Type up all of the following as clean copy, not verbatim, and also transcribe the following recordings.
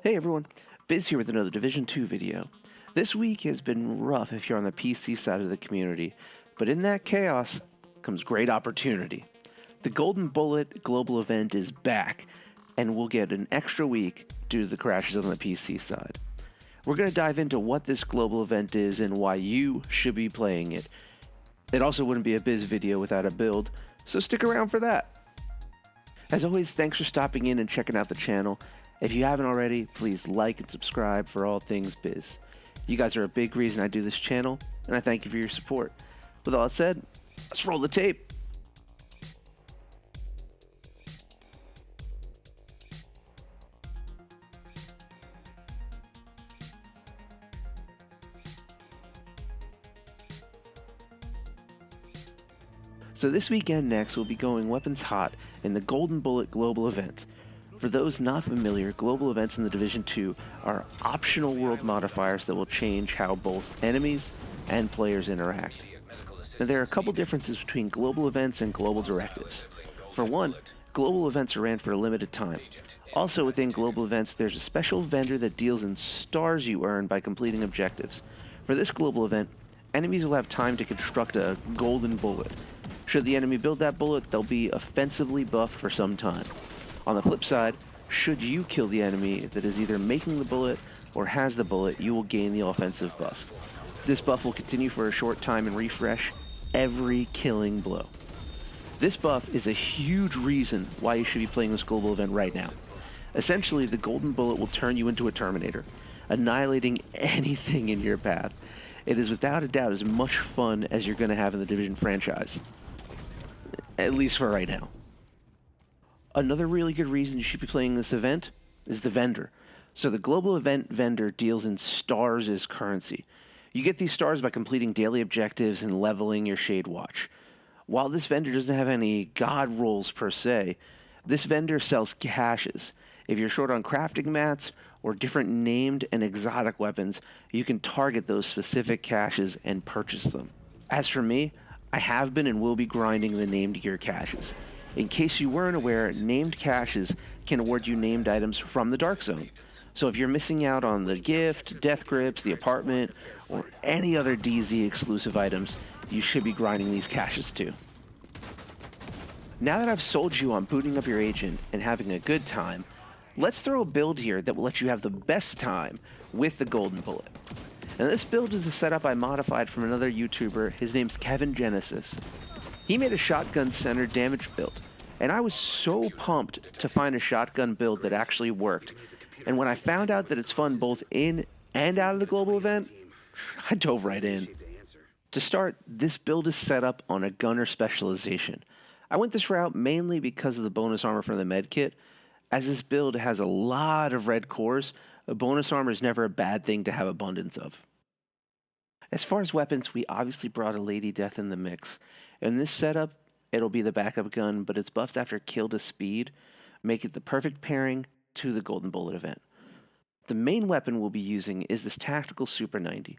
Hey everyone, Biz here with another Division 2 video. This week has been rough if you're on the PC side of the community, but in that chaos comes great opportunity. The Golden Bullet global event is back, and we'll get an extra week due to the crashes on the PC side. We're going to dive into what this global event is and why you should be playing it. It also wouldn't be a Biz video without a build, so stick around for that. As always, thanks for stopping in and checking out the channel. If you haven't already, please like and subscribe for all things Biz. You guys are a big reason I do this channel, and I thank you for your support. With all that said, let's roll the tape. So this weekend next, we'll be going weapons hot in the Golden Bullet Global Event. For those not familiar, global events in the Division 2 are optional world modifiers that will change how both enemies and players interact. Now, there are a couple differences between global events and global directives. For one, global events are ran for a limited time. Also within global events, there's a special vendor that deals in stars you earn by completing objectives. For this global event, enemies will have time to construct a golden bullet. Should the enemy build that bullet, they'll be offensively buffed for some time. On the flip side, should you kill the enemy that is either making the bullet or has the bullet, you will gain the offensive buff. This buff will continue for a short time and refresh every killing blow. This buff is a huge reason why you should be playing this global event right now. Essentially, the golden bullet will turn you into a Terminator, annihilating anything in your path. It is without a doubt as much fun as you're going to have in the Division franchise. At least for right now. Another really good reason you should be playing this event is the vendor. So the global event vendor deals in stars as currency. You get these stars by completing daily objectives and leveling your Shade Watch. While this vendor doesn't have any god rolls per se, this vendor sells caches. If you're short on crafting mats or different named and exotic weapons, you can target those specific caches and purchase them. As for me, I have been and will be grinding the named gear caches. In case you weren't aware, named caches can award you named items from the Dark Zone. So if you're missing out on the gift, death grips, the apartment, or any other DZ exclusive items, you should be grinding these caches too. Now that I've sold you on booting up your agent and having a good time, let's throw a build here that will let you have the best time with the Golden Bullet. And this build is a setup I modified from another YouTuber. His name's Kevin Genesis. He made a shotgun-centered damage build, and I was so pumped to find a shotgun build that actually worked. And when I found out that it's fun both in and out of the global event, I dove right in. To start, this build is set up on a gunner specialization. I went this route mainly because of the bonus armor from the medkit. As this build has a lot of red cores, a bonus armor is never a bad thing to have abundance of. As far as weapons, we obviously brought a Lady Death in the mix. In this setup, it'll be the backup gun, but its buffs after kill to speed make it the perfect pairing to the Golden Bullet event. The main weapon we'll be using is this tactical Super 90.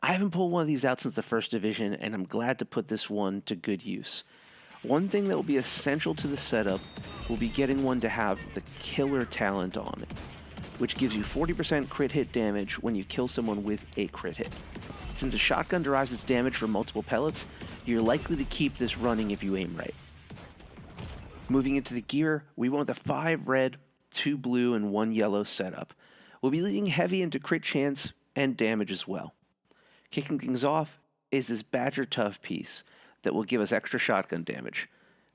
I haven't pulled one of these out since the first division, and I'm glad to put this one to good use. One thing that will be essential to the setup will be getting one to have the killer talent on it, which gives you 40% crit hit damage when you kill someone with a crit hit. Since a shotgun derives its damage from multiple pellets, you're likely to keep this running if you aim right. Moving into the gear, we went with a 5 red, 2 blue, and 1 yellow setup. We'll be leaning heavy into crit chance and damage as well. Kicking things off is this Badger Tough piece that will give us extra shotgun damage.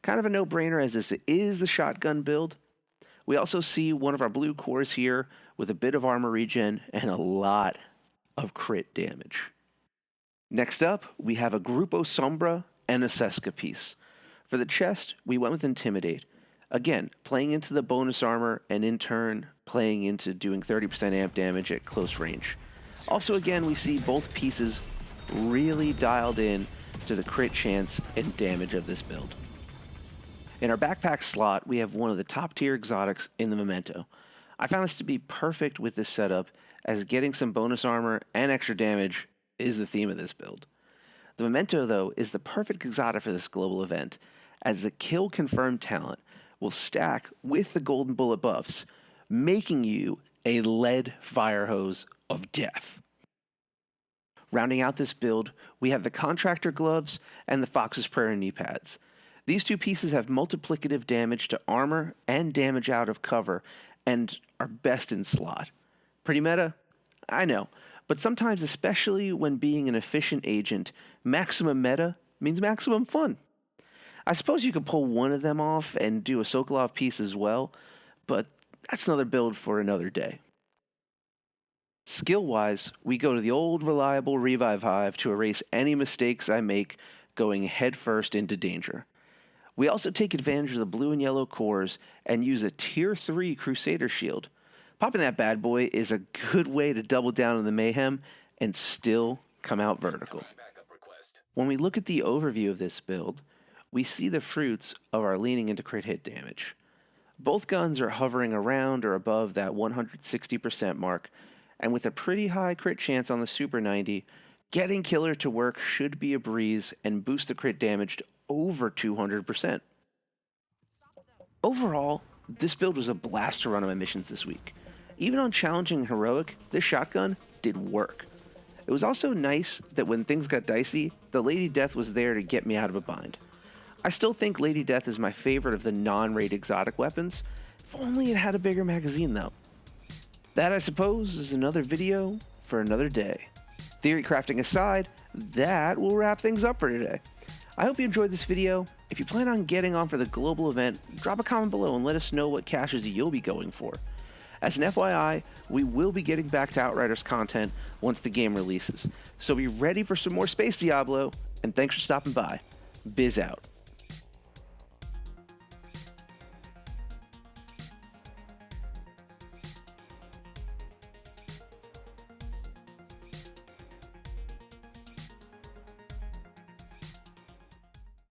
Kind of a no-brainer as this is a shotgun build. We also see one of our blue cores here with a bit of armor regen and a lot of crit damage. Next up, we have a Grupo Sombra and a Seska piece. For the chest, we went with Intimidate. Again, playing into the bonus armor and in turn playing into doing 30% amp damage at close range. Also again, we see both pieces really dialed in to the crit chance and damage of this build. In our backpack slot, we have one of the top tier exotics in the Memento. I found this to be perfect with this setup, as getting some bonus armor and extra damage is the theme of this build. The Memento, though, is the perfect exotic for this global event, as the kill confirmed talent will stack with the Golden Bullet buffs, making you a lead fire hose of death. Rounding out this build, we have the Contractor gloves and the Fox's Prayer knee pads. These two pieces have multiplicative damage to armor and damage out of cover, and are best in slot. Pretty meta? I know, but sometimes, especially when being an efficient agent, maximum meta means maximum fun. I suppose you could pull one of them off and do a Sokolov piece as well, but that's another build for another day. Skill-wise, we go to the old reliable Revive Hive to erase any mistakes I make going headfirst into danger. We also take advantage of the blue and yellow cores and use a Tier 3 Crusader shield. Popping that bad boy is a good way to double down on the Mayhem and still come out vertical. When we look at the overview of this build, we see the fruits of our leaning into crit hit damage. Both guns are hovering around or above that 160% mark, and with a pretty high crit chance on the Super 90, getting Killer to work should be a breeze and boost the crit damage to over 200%. Overall, this build was a blast to run on my missions this week. Even on challenging and heroic, this shotgun did work. It was also nice that when things got dicey, the Lady Death was there to get me out of a bind. I still think Lady Death is my favorite of the non-raid exotic weapons. If only it had a bigger magazine though. That, I suppose, is another video for another day. Theory crafting aside, that will wrap things up for today. I hope you enjoyed this video. If you plan on getting on for the global event, drop a comment below and let us know what caches you'll be going for. As an FYI, we will be getting back to Outriders content once the game releases, so be ready for some more Space Diablo, and thanks for stopping by. Biz out.